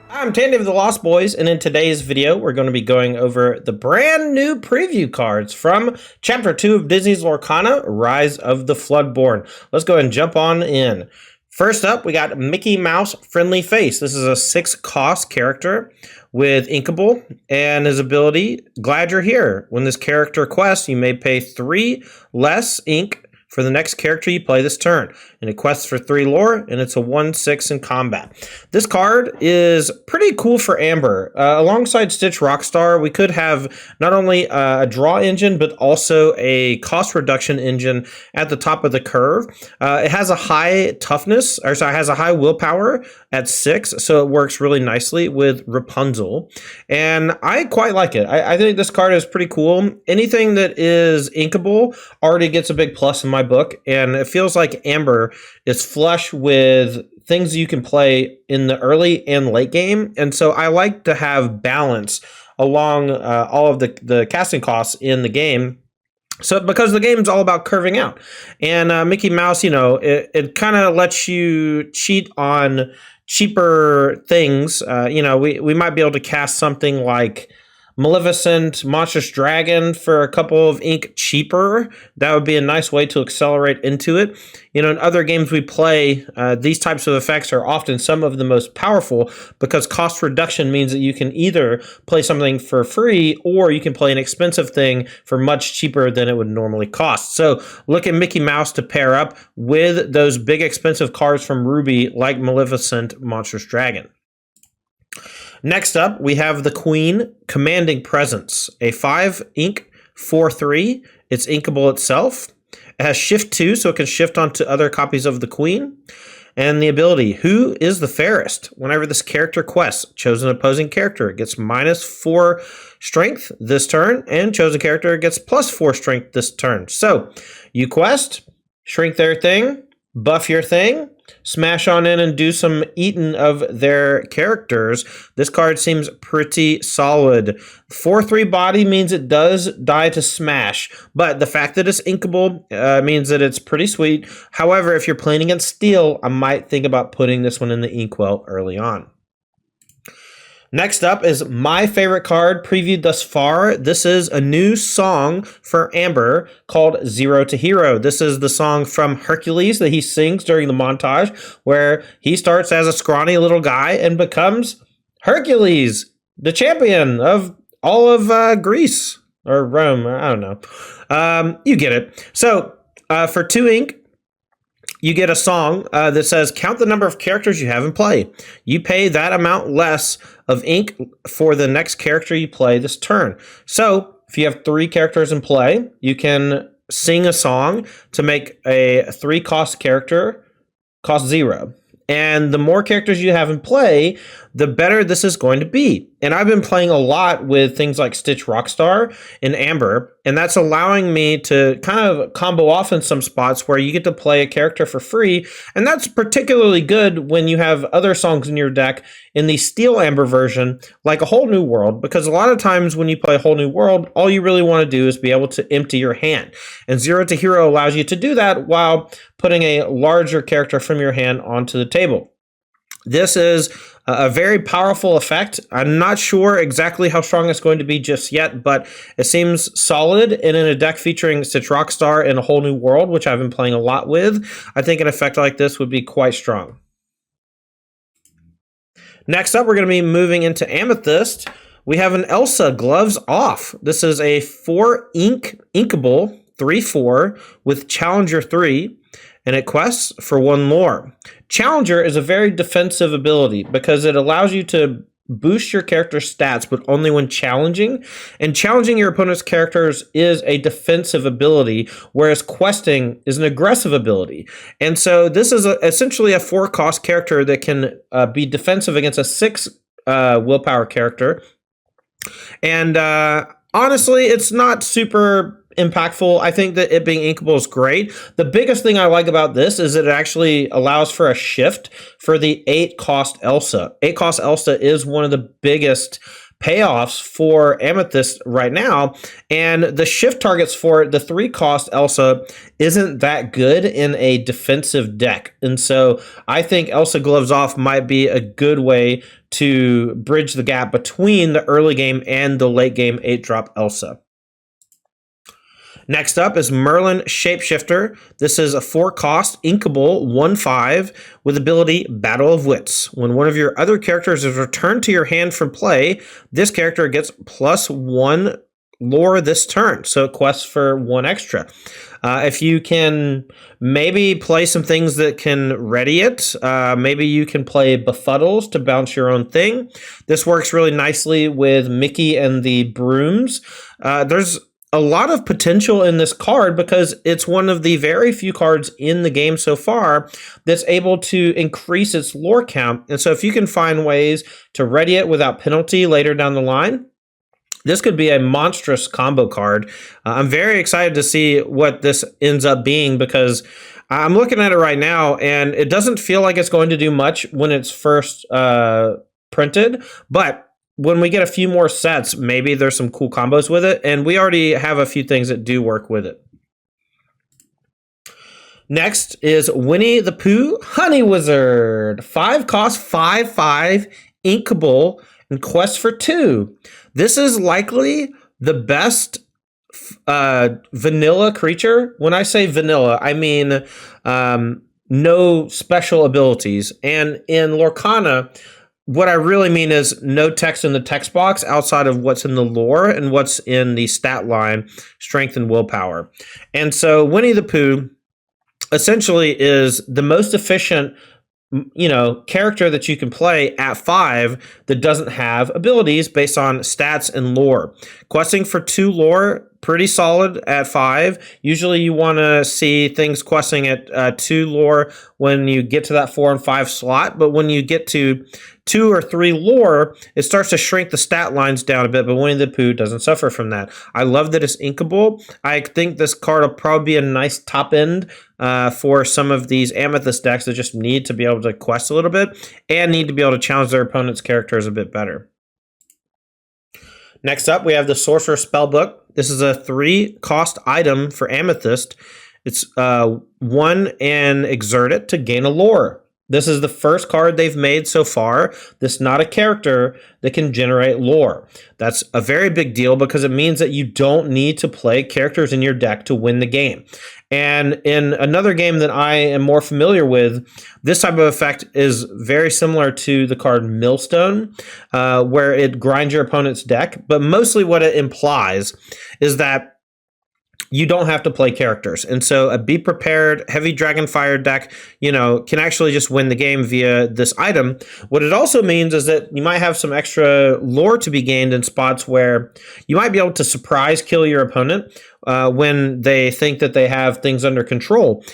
I'm Tandy of the Lost Boys, and in today's video, we're going to be going over the brand new preview cards from Chapter 2 of Disney's Lorcana, Rise of the Floodborn. Let's go ahead and jump on in. First up, we got Mickey Mouse Friendly Face. This is a 6-cost character with Inkable, and his ability, Glad You're Here. When this character quests, you may pay 3 less ink for the next character you play this turn, and it quests for 3 lore, and it's a 1/6 in combat. This card is pretty cool for Amber. Alongside Stitch Rockstar, we could have not only a draw engine, but also a cost reduction engine at the top of the curve. It has a high toughness, or sorry, it has a high willpower at 6, so it works really nicely with Rapunzel, and I quite like it. I think this card is pretty cool. Anything that is inkable already gets a big plus in my book, and it feels like Amber is flush with things you can play in the early and late game, and so I like to have balance along all of the casting costs in the game. So, because the game's all about curving out, and Mickey Mouse, you know, it kind of lets you cheat on cheaper things. You know, we might be able to cast something like Maleficent, Monstrous Dragon for a couple of ink cheaper. That would be a nice way to accelerate into it. You know, in other games we play, these types of effects are often some of the most powerful because cost reduction means that you can either play something for free or you can play an expensive thing for much cheaper than it would normally cost. So look at Mickey Mouse to pair up with those big expensive cards from Ruby like Maleficent, Monstrous Dragon. Next up, we have the Queen Commanding Presence, a 5 ink 4/3. It's inkable itself. It has shift 2, so it can shift onto other copies of the Queen. And the ability, Who is the Fairest? Whenever this character quests, chosen opposing character gets -4 strength this turn, and chosen character gets +4 strength this turn. So you quest, shrink their thing, buff your thing, smash on in and do some eating of their characters. This card seems pretty solid. 4/3 body means it does die to smash, but the fact that it's inkable means that it's pretty sweet. However, if you're playing against steel, I might think about putting this one in the inkwell early on. Next up is my favorite card previewed thus far. This is a new song for Amber called Zero to Hero. This is the song from Hercules that he sings during the montage where he starts as a scrawny little guy and becomes Hercules, the champion of all of Greece or Rome. I don't know. You get it. So for 2 ink, you get a song that says, count the number of characters you have in play. You pay that amount less of ink for the next character you play this turn. So if you have 3 characters in play, you can sing a song to make a 3-cost character cost 0. And the more characters you have in play, the better this is going to be. And I've been playing a lot with things like Stitch Rockstar and Amber, and that's allowing me to kind of combo off in some spots where you get to play a character for free. And that's particularly good when you have other songs in your deck in the Steel Amber version, like A Whole New World, because a lot of times when you play A Whole New World, all you really want to do is be able to empty your hand. And Zero to Hero allows you to do that while putting a larger character from your hand onto the table. This is a very powerful effect. I'm not sure exactly how strong it's going to be just yet, but it seems solid. And in a deck featuring Stitch Rockstar and A Whole New World, which I've been playing a lot with, I think an effect like this would be quite strong. Next up, we're going to be moving into Amethyst. We have an Elsa Gloves Off. This is a 4 ink inkable 3/4 with Challenger 3. And it quests for 1 lore. Challenger is a very defensive ability because it allows you to boost your character's stats, but only when challenging. And challenging your opponent's characters is a defensive ability, whereas questing is an aggressive ability. And so this is essentially a 4-cost character that can be defensive against a 6 willpower character. And honestly, it's not super impactful. I think that it being inkable is great. The biggest thing I like about this is it actually allows for a shift for the 8-cost Elsa. 8-cost Elsa is one of the biggest payoffs for Amethyst right now, and the shift targets for the 3-cost Elsa isn't that good in a defensive deck. And so I think Elsa Gloves Off might be a good way to bridge the gap between the early game and the late game 8-drop Elsa. Next up is Merlin Shapeshifter. This is a 4-cost, inkable, 1/5 with ability Battle of Wits. When one of your other characters is returned to your hand from play, this character gets +1 lore this turn, so it quests for 1 extra. If you can maybe play some things that can ready it, maybe you can play Befuddles to bounce your own thing. This works really nicely with Mickey and the Brooms. There's a lot of potential in this card because it's one of the very few cards in the game so far that's able to increase its lore count. And so if you can find ways to ready it without penalty later down the line, this could be a monstrous combo card. I'm very excited to see what this ends up being because I'm looking at it right now and it doesn't feel like it's going to do much when it's first printed, but when we get a few more sets, maybe there's some cool combos with it, and we already have a few things that do work with it. Next is Winnie the Pooh Honey Wizard. 5-cost, 5/5, inkable, and quest for 2. This is likely the best vanilla creature. When I say vanilla, I mean no special abilities. And in Lorcana, what I really mean is no text in the text box outside of what's in the lore and what's in the stat line, strength and willpower. And so Winnie the Pooh essentially is the most efficient, character that you can play at 5 that doesn't have abilities based on stats and lore. Questing for 2 lore, pretty solid at 5. Usually you want to see things questing at 2 lore when you get to that 4 and 5 slot, but when you get to 2 or 3 lore, it starts to shrink the stat lines down a bit, but Winnie the Pooh doesn't suffer from that. I love that it's inkable. I think this card will probably be a nice top end for some of these Amethyst decks that just need to be able to quest a little bit and need to be able to challenge their opponent's characters a bit better. Next up, we have the Sorcerer Spellbook. This is a 3-cost item for Amethyst. It's 1 and exert it to gain a lore. This is the first card they've made so far that's not a character that can generate lore. That's a very big deal because it means that you don't need to play characters in your deck to win the game. And in another game that I am more familiar with, this type of effect is very similar to the card Millstone, where it grinds your opponent's deck. But mostly what it implies is that you don't have to play characters. And so a Be Prepared, Heavy Dragonfire deck, can actually just win the game via this item. What it also means is that you might have some extra lore to be gained in spots where you might be able to surprise kill your opponent when they think that they have things under control.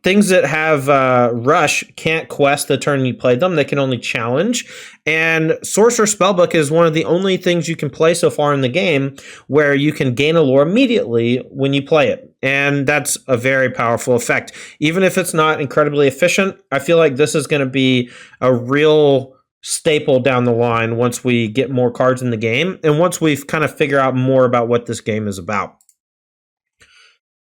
Things that have rush can't quest the turn you play them. They can only challenge. And Sorcerer Spellbook is one of the only things you can play so far in the game where you can gain a lore immediately when you play it. And that's a very powerful effect. Even if it's not incredibly efficient, I feel like this is going to be a real staple down the line once we get more cards in the game and once we've kind of figure out more about what this game is about.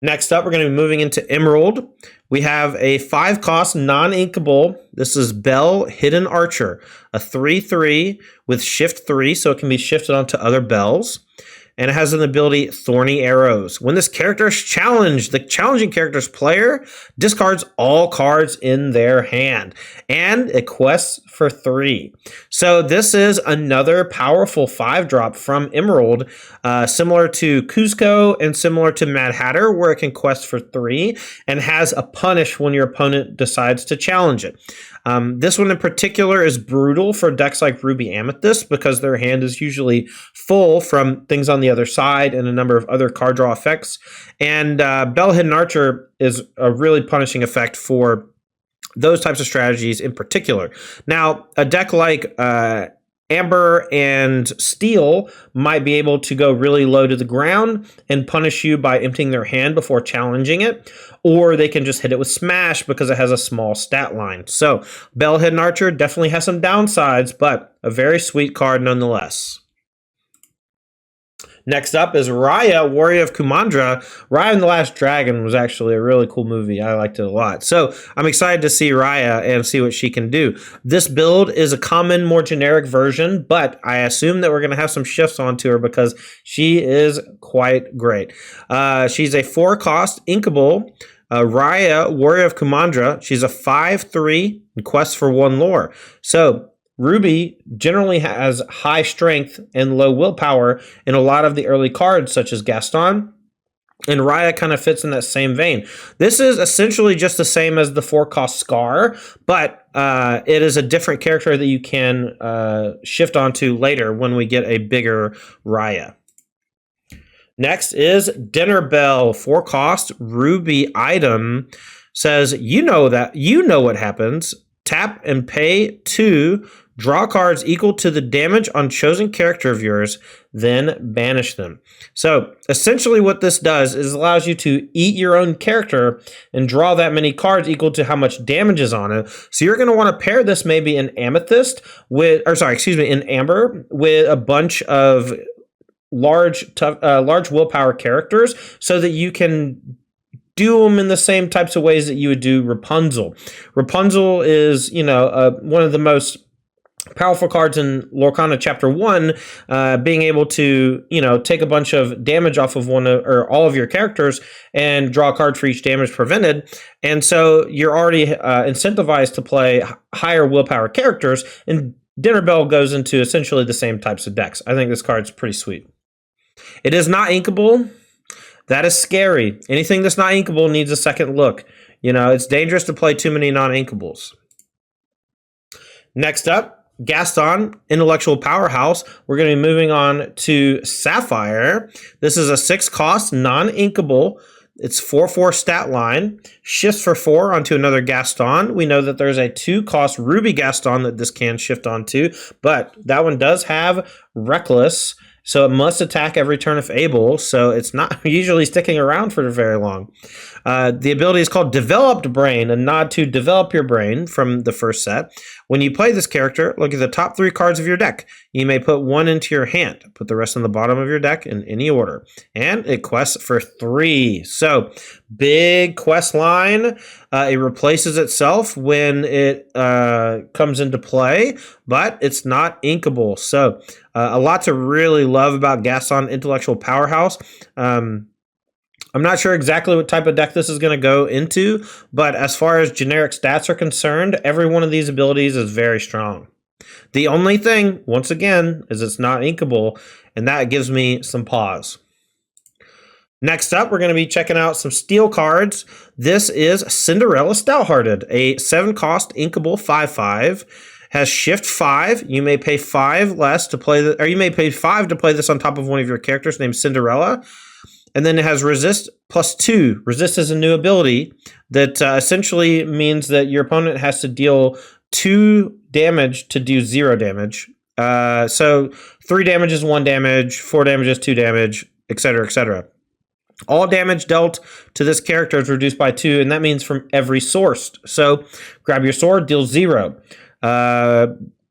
Next up, we're going to be moving into Emerald. We have a 5-cost non-inkable. This is Belle Hidden Archer, a 3/3 with shift 3, so it can be shifted onto other bells. And it has an ability Thorny Arrows. When this character is challenged, the challenging character's player discards all cards in their hand. And it quests for 3. So this is another powerful 5-drop from Emerald, similar to Cusco and similar to Mad Hatter, where it can quest for 3 and has a punish when your opponent decides to challenge it. This one in particular is brutal for decks like Ruby Amethyst because their hand is usually full from things on the other side and a number of other card draw effects. And Belle Hidden Archer is a really punishing effect for those types of strategies in particular. Now, a deck like Amber and Steel might be able to go really low to the ground and punish you by emptying their hand before challenging it, or they can just hit it with Smash because it has a small stat line. So Belle Hidden Archer definitely has some downsides, but a very sweet card nonetheless. Next up is Raya, Warrior of Kumandra. Raya and the Last Dragon was actually a really cool movie. I liked it a lot. So I'm excited to see Raya and see what she can do. This build is a common, more generic version, but I assume that we're going to have some shifts onto her because she is quite great. She's a 4-cost inkable. Raya, Warrior of Kumandra. She's a 5/3 and quests for 1 lore. So Ruby generally has high strength and low willpower in a lot of the early cards, such as Gaston, and Raya kind of fits in that same vein. This is essentially just the same as the 4-cost Scar, but it is a different character that you can shift onto later when we get a bigger Raya. Next is Dinner Bell, 4-cost Ruby item. Says, you know what happens. Tap and pay 2. Draw cards equal to the damage on chosen character of yours, then banish them. So essentially what this does is allows you to eat your own character and draw that many cards equal to how much damage is on it. So you're going to want to pair this maybe in Amethyst in Amber with a bunch of large willpower characters so that you can do them in the same types of ways that you would do Rapunzel. Rapunzel is, one of the most powerful cards in Lorcana Chapter 1, being able to, take a bunch of damage off of one or all of your characters and draw a card for each damage prevented. And so you're already incentivized to play higher willpower characters, and Dinner Bell goes into essentially the same types of decks. I think this card's pretty sweet. It is not inkable. That is scary. Anything that's not inkable needs a second look. It's dangerous to play too many non-inkables. Next up, Gaston, Intellectual Powerhouse. We're going to be moving on to Sapphire. This is a 6-cost, non-inkable. It's 4/4 stat line. Shifts for 4 onto another Gaston. We know that there's a 2-cost Ruby Gaston that this can shift onto, but that one does have Reckless, so it must attack every turn if able, so it's not usually sticking around for very long. The ability is called Developed Brain, a nod to develop your brain from the first set. When you play this character, look at the top 3 cards of your deck. You may put 1 into your hand. Put the rest on the bottom of your deck in any order. And it quests for 3. So, big quest line. It replaces itself when it comes into play, but it's not inkable. So, a lot to really love about Gaston Intellectual Powerhouse. I'm not sure exactly what type of deck this is going to go into, but as far as generic stats are concerned, every one of these abilities is very strong. The only thing, once again, is it's not inkable, and that gives me some pause. Next up, we're going to be checking out some steel cards. This is Cinderella Stylehearted, a 7-cost inkable 5/5. Has shift 5. You may pay 5 less to play or you may pay 5 to play this on top of one of your characters named Cinderella. And then it has resist +2. Resist is a new ability that essentially means that your opponent has to deal 2 damage to do 0 damage. So 3 damage is 1 damage, 4 damage is 2 damage, etc., etc. All damage dealt to this character is reduced by 2, and that means from every source. So grab your sword, deal 0.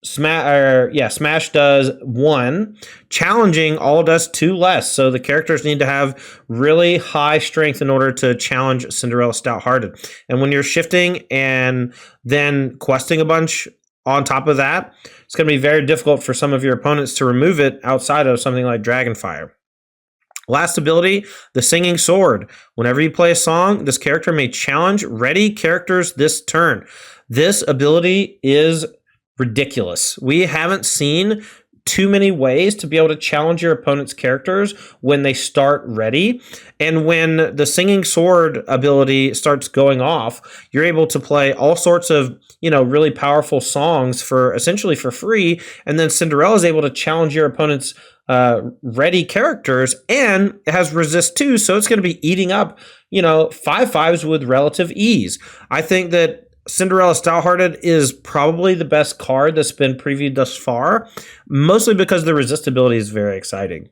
Smash does 1. Challenging all does 2 less. So the characters need to have really high strength in order to challenge Cinderella Stylehearted. And when you're shifting and then questing a bunch on top of that, it's going to be very difficult for some of your opponents to remove it outside of something like Dragonfire. Last ability, the Singing Sword. Whenever you play a song, this character may challenge ready characters this turn. This ability is ridiculous. We haven't seen too many ways to be able to challenge your opponent's characters when they start ready. And when the Singing Sword ability starts going off, you're able to play all sorts of, really powerful songs for essentially for free. And then Cinderella is able to challenge your opponent's ready characters, and it has resist 2, so it's going to be eating up, 5/5s with relative ease. I think that Cinderella Stylehearted is probably the best card that's been previewed thus far, mostly because the resistibility is very exciting.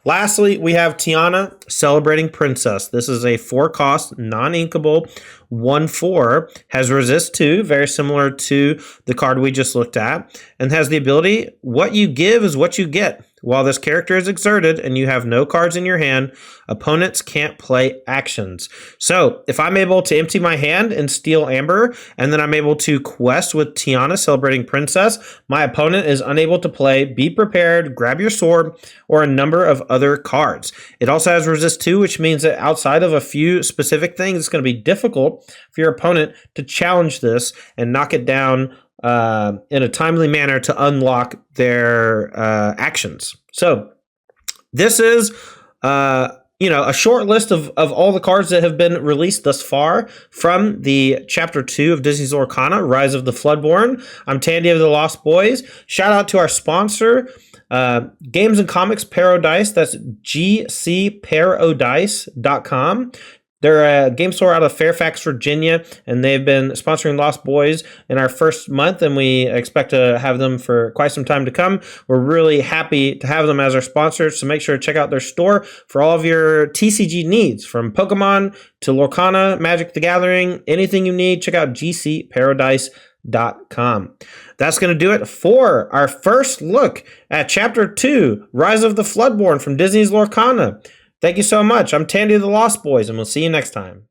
Lastly, we have Tiana, Celebrating Princess. This is a 4-cost, non-inkable, 1/4, has resist 2, very similar to the card we just looked at, and has the ability, what you give is what you get. While this character is exerted and you have no cards in your hand, opponents can't play actions. So if I'm able to empty my hand and steal Amber, and then I'm able to quest with Tiana, Celebrating Princess, my opponent is unable to play Be Prepared, Grab Your Sword, or a number of other cards. It also has resist 2, which means that outside of a few specific things, it's going to be difficult for your opponent to challenge this and knock it down in a timely manner to unlock their actions. So this is a short list of all the cards that have been released thus far from the Chapter 2 of Disney's Lorcana, Rise of the Floodborn. I'm Tandy of the Lost Boys. Shout out to our sponsor, Games and Comics Paradise. That's gcparadise.com. They're a game store out of Fairfax, Virginia, and they've been sponsoring Lost Boys in our first month, and we expect to have them for quite some time to come. We're really happy to have them as our sponsors, so make sure to check out their store for all of your TCG needs, from Pokemon to Lorcana, Magic the Gathering, anything you need. Check out gcparadise.com. That's going to do it for our first look at Chapter 2, Rise of the Floodborn from Disney's Lorcana. Thank you so much. I'm Tandy of the Lost Boys, and we'll see you next time.